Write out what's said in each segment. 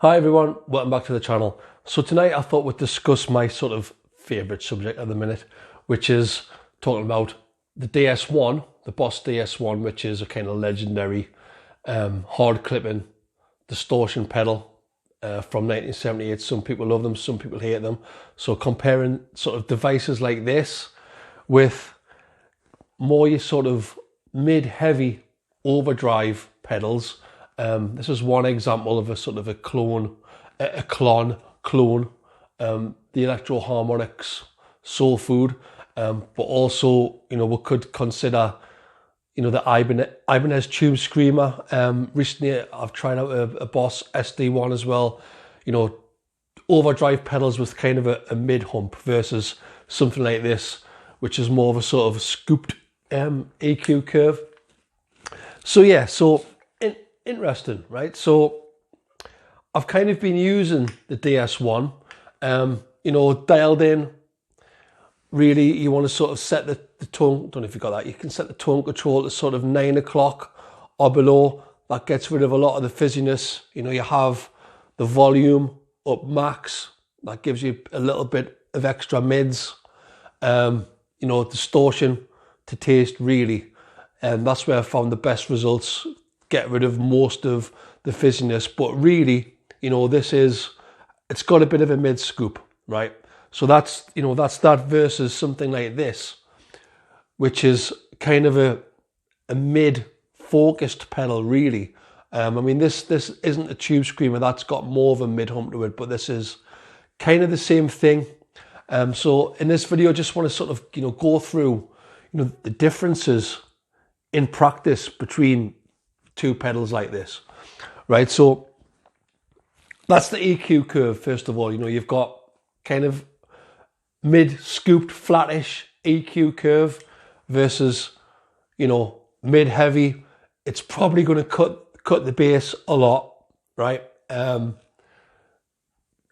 Hi everyone, welcome back to the channel. So tonight I thought we'd discuss my sort of favourite subject at the minute, which is talking about the DS1, the BOSS DS-1, which is a kind of legendary hard clipping distortion pedal from 1978. Some people love them, some people hate them. So comparing sort of devices like this with more your sort of mid-heavy overdrive pedals. This is one example of a sort of a Klon, the Electro Harmonics soul food, but also, you know, we could consider, you know, the Ibanez Tube Screamer. Recently I've tried out a BOSS SD-1 as well, you know, overdrive pedals with kind of a mid hump versus something like this, which is more of a sort of scooped EQ curve. So yeah, so interesting, right? So I've kind of been using the DS1, you know, dialed in. Really, you want to sort of set the tone, don't know if you got that, you can set the tone control to sort of 9 o'clock or below. That gets rid of a lot of the fizziness. You know, you have the volume up max, that gives you a little bit of extra mids, you know, distortion to taste really. And that's where I found the best results. Get rid of most of the fizziness, but really, you know, it's got a bit of a mid scoop, right? So that's, you know, that's that versus something like this, which is kind of a mid focused pedal really. I mean, this isn't a Tube Screamer, that's got more of a mid hump to it, but this is kind of the same thing. So in this video, I just want to sort of, you know, go through, you know, the differences in practice between two pedals like this, right? So that's the EQ curve. First of all, you know, you've got kind of mid scooped flattish EQ curve versus, you know, mid heavy. It's probably going to cut the bass a lot, right?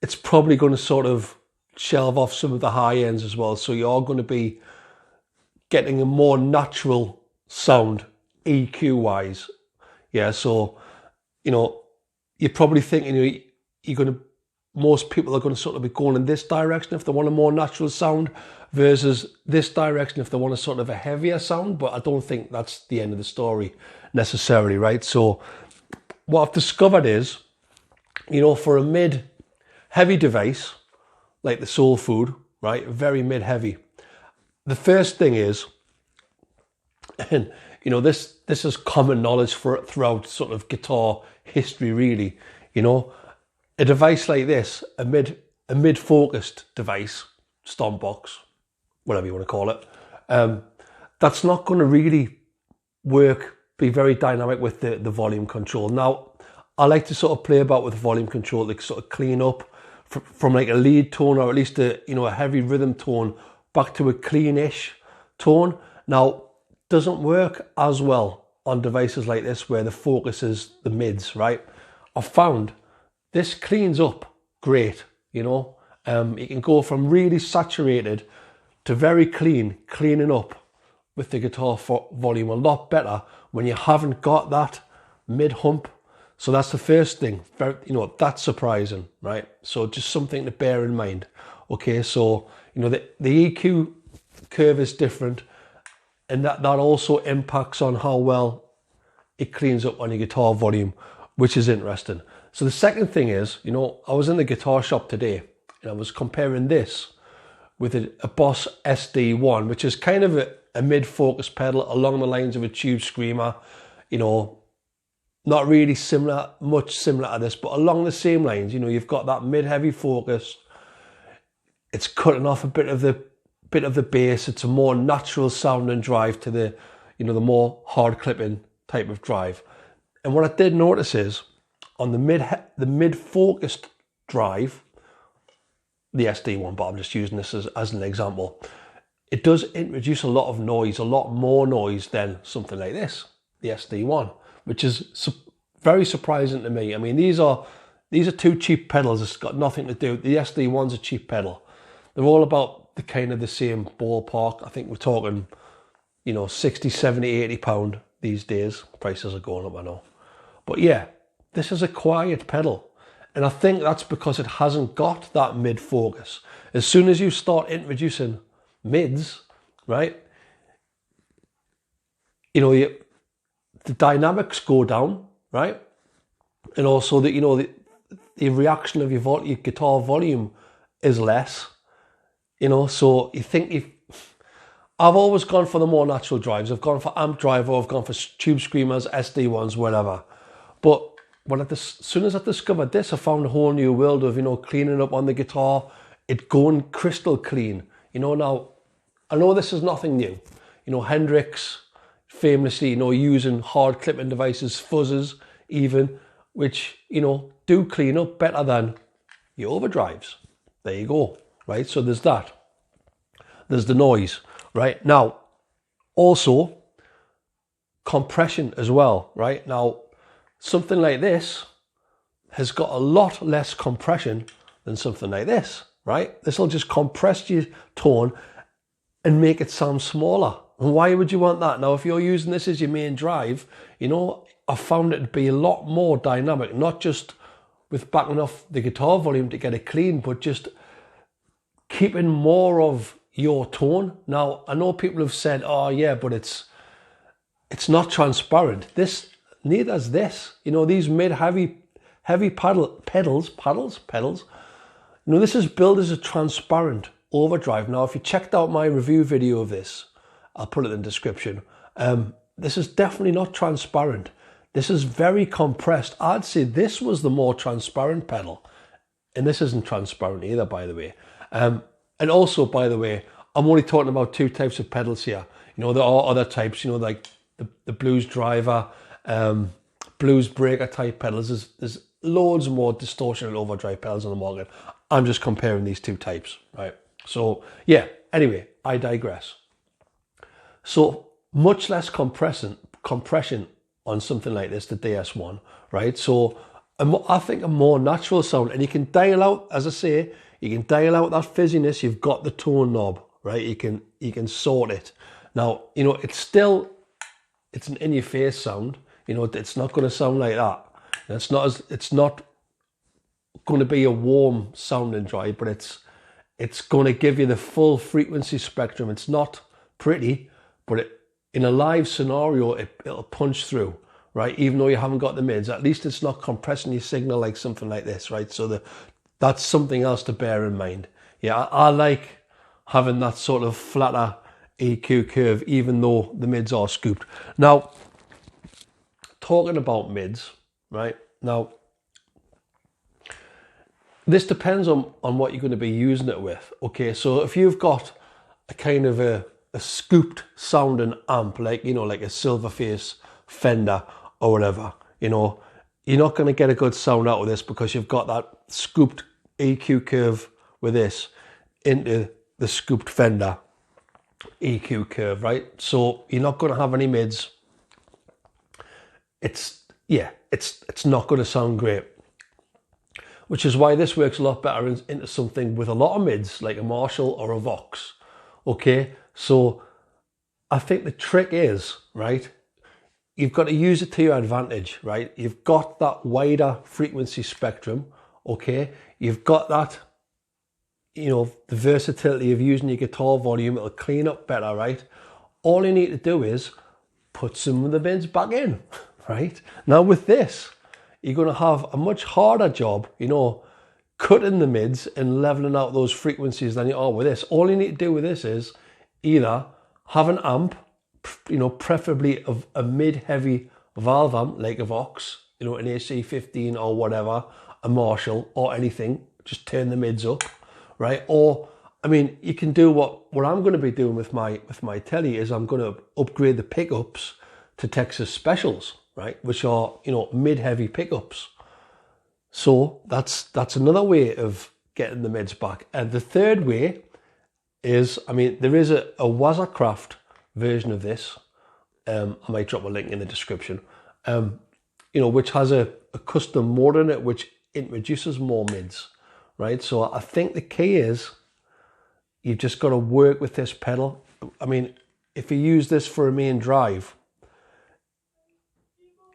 It's probably going to sort of shelve off some of the high ends as well. So you're going to be getting a more natural sound EQ wise. Yeah, so, you know, you're probably thinking, you know, most people are going to sort of be going in this direction if they want a more natural sound versus this direction if they want a sort of a heavier sound, but I don't think that's the end of the story necessarily, right? So what I've discovered is, you know, for a mid-heavy device, like the Soul Food, right, very mid-heavy, the first thing is, and you know, this is common knowledge throughout sort of guitar history, really. You know, a device like this, a mid-focused device, stomp box, whatever you want to call it, that's not going to really be very dynamic with the volume control. Now, I like to sort of play about with volume control to sort of clean up from like a lead tone, or at least a heavy rhythm tone, back to a cleanish tone. Now, doesn't work as well on devices like this where the focus is the mids, right? I've found this cleans up great, you know. You can go from really saturated to very cleaning up with the guitar volume a lot better when you haven't got that mid hump. So that's the first thing, you know, that's surprising, right? So just something to bear in mind. Okay, so, you know, the EQ curve is different, and that also impacts on how well it cleans up on your guitar volume, which is interesting. So the second thing is, you know, I was in the guitar shop today and I was comparing this with a BOSS SD-1, which is kind of a mid-focus pedal along the lines of a Tube Screamer, you know, not really much similar to this, but along the same lines. You know, you've got that mid-heavy focus. It's cutting off a bit of the bass. It's a more natural sound and drive to the, you know, the more hard clipping type of drive. And what I did notice is on the mid-focused drive, the SD-1, but I'm just using this as an example, it does introduce a lot of noise, a lot more noise than something like this, the SD-1, which is very surprising to me. I mean, these are two cheap pedals. It's got nothing to do. The SD-1's a cheap pedal. They're all about the kind of the same ballpark. I think we're talking, you know, 60, 70, 80 pound these days. Prices are going up, I know. But yeah, this is a quiet pedal. And I think that's because it hasn't got that mid focus. As soon as you start introducing mids, right, you know, the dynamics go down, right? And also that, you know, the reaction of your guitar volume is less, you know, so you think I've always gone for the more natural drives. I've gone for amp drive, or I've gone for tube screamers, SD ones, whatever. But as soon as I discovered this, I found a whole new world of, you know, cleaning up on the guitar, it going crystal clean. You know, now, I know this is nothing new. You know, Hendrix famously, you know, using hard clipping devices, fuzzers even, which, you know, do clean up better than your overdrives. There you go, right? So there's that. There's the noise, right? Now, also, compression as well, right? Now, something like this has got a lot less compression than something like this, right? This will just compress your tone and make it sound smaller. And why would you want that? Now, if you're using this as your main drive, you know, I found it to be a lot more dynamic, not just with backing off the guitar volume to get it clean, but just keeping more of your tone. Now, I know people have said, oh yeah, but it's not transparent. Neither is this. You know, these mid-heavy pedals, you know, this is billed as a transparent overdrive. Now, if you checked out my review video of this, I'll put it in the description. This is definitely not transparent. This is very compressed. I'd say this was the more transparent pedal. And this isn't transparent either, by the way. And also, by the way, I'm only talking about two types of pedals here. You know, there are other types, you know, like the blues driver, blues breaker type pedals. There's loads more distortion and overdrive pedals on the market. I'm just comparing these two types, right? So yeah, anyway, I digress. So much less compression on something like this, the DS1, right? So I think a more natural sound, and you can dial out, as I say, you can dial out that fizziness. You've got the tone knob, right? You can sort it. Now, you know, it's an in-your-face sound. You know, it's not going to sound like that. It's not going to be a warm sounding drive, but it's going to give you the full frequency spectrum. It's not pretty, but in a live scenario, it'll punch through, right? Even though you haven't got the mids, at least it's not compressing your signal like something like this, right? So that's something else to bear in mind. Yeah, I like having that sort of flatter EQ curve, even though the mids are scooped. Now, talking about mids, right? Now, this depends on what you're going to be using it with. Okay, so if you've got a kind of a scooped sounding amp, like, you know, like a Silverface Fender or whatever, you know, you're not going to get a good sound out of this because you've got that scooped EQ curve with this into the scooped Fender EQ curve, right? So you're not going to have any mids. It's not going to sound great, which is why this works a lot better into something with a lot of mids, like a Marshall or a Vox. Okay, so I think the trick is, right, you've got to use it to your advantage, right? You've got that wider frequency spectrum, okay? You've got that, you know, the versatility of using your guitar volume. It'll clean up better, right? All you need to do is put some of the mids back in, right? Now with this, you're going to have a much harder job, you know, cutting the mids and leveling out those frequencies than you are with this. All you need to do with this is either have an amp, you know, preferably a mid-heavy valve amp like a Vox, you know, an AC15 or whatever, a Marshall or anything, just turn the mids up, right? Or, I mean, you can do what I'm going to be doing with my telly is I'm going to upgrade the pickups to Texas Specials, right? Which are, you know, mid-heavy pickups. So that's another way of getting the mids back. And the third way is, I mean, there is a Wazacraft version of this. I might drop a link in the description. You know, which has a custom mode in it, which introduces more mids, right? So I think the key is you've just got to work with this pedal. I mean, if you use this for a main drive,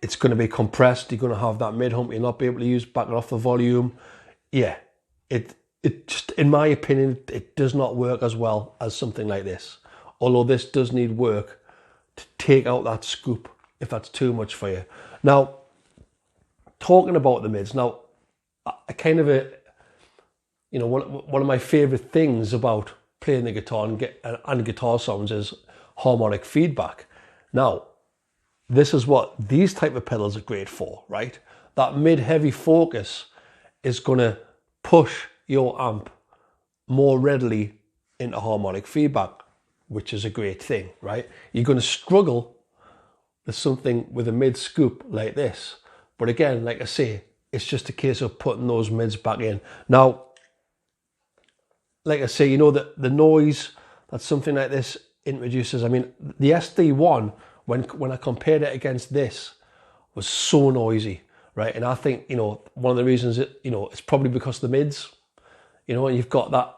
It's going to be compressed. You're going to have that mid hump. You'll not be able to use back off the volume. Yeah, it just, in my opinion, it does not work as well as something like this. Although this does need work to take out that scoop if that's too much for you. Now, talking about the mids, now, I kind of you know, one of my favorite things about playing the guitar and guitar sounds is harmonic feedback. Now, this is what these type of pedals are great for, right? That mid-heavy focus is going to push your amp more readily into harmonic feedback, which is a great thing, right? You're going to struggle with something with a mid scoop like this. But again, like I say, it's just a case of putting those mids back in. Now, like I say, you know, the noise that something like this introduces. I mean, the SD-1, when I compared it against this, was so noisy, right? And I think, you know, one of the reasons, you know, it's probably because of the mids, you know, and you've got that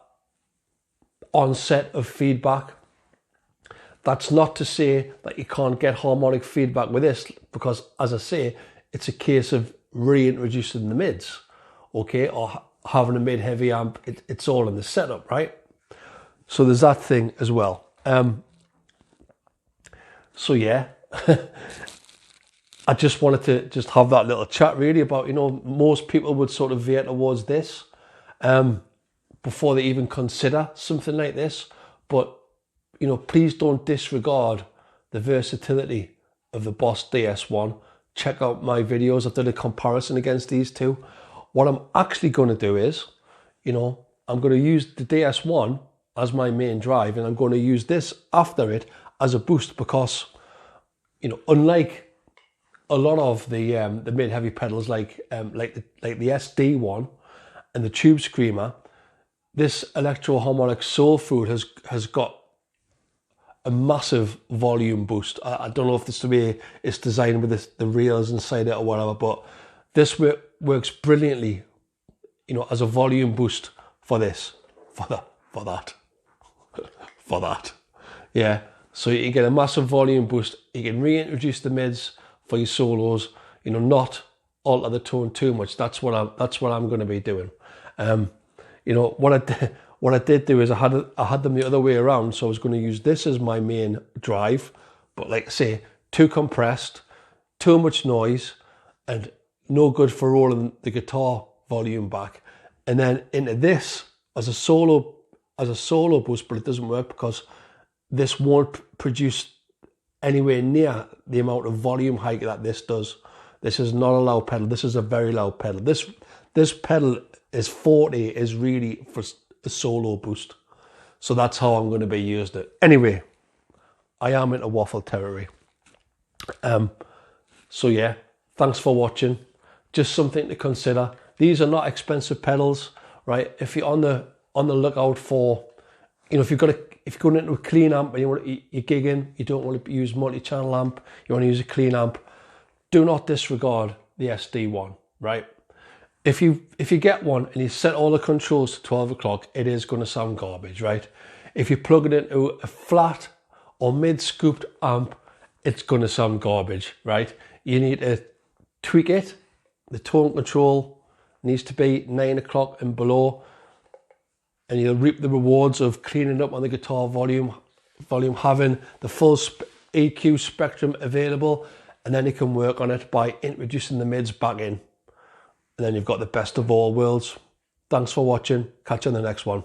onset of feedback. That's not to say that you can't get harmonic feedback with this, because, as I say, it's a case of reintroducing the mids, okay, or having a mid-heavy amp. It's all in the setup, right? So there's that thing as well. So yeah, I just wanted to just have that little chat really about, you know, most people would sort of veer towards this before they even consider something like this. But, you know, please don't disregard the versatility of the BOSS DS-1. Check out my videos. I've done a comparison against these two. What I'm actually going to do is, you know, I'm going to use the DS-1 as my main drive, and I'm going to use this after it as a boost, because, you know, unlike a lot of the mid-heavy pedals like the SD-1 and the Tube Screamer, this electro-harmonic soul food has got a massive volume boost. I don't know if this is the way it's designed with the rails inside it or whatever, but this works brilliantly, you know, as a volume boost for this, for that. Yeah, so you get a massive volume boost. You can reintroduce the mids for your solos, you know, not alter the tone too much. That's what I'm going to be doing. You know, what I did do is I had them the other way around, so I was going to use this as my main drive, but like I say, too compressed, too much noise, and no good for rolling the guitar volume back. And then into this as a solo boost, but it doesn't work because this won't produce anywhere near the amount of volume hike that this does. This is not a loud pedal. This is a very loud pedal. This pedal is 40 is really for a solo boost. So that's how I'm going to be using it. Anyway, I am into waffle territory. So yeah, thanks for watching. Just something to consider. These are not expensive pedals, right? If you're on the lookout for, you know, if you're going into a clean amp and you're gigging, you don't want to use multi-channel amp, you want to use a clean amp, do not disregard the SD-1, right? If you get one and you set all the controls to 12 o'clock, it is going to sound garbage, right? If you plug it into a flat or mid-scooped amp, it's going to sound garbage, right? You need to tweak it. The tone control needs to be 9 o'clock and below, and you'll reap the rewards of cleaning up on the guitar volume, having the full EQ spectrum available, and then you can work on it by introducing the mids back in. And then you've got the best of all worlds. Thanks for watching. Catch you on the next one.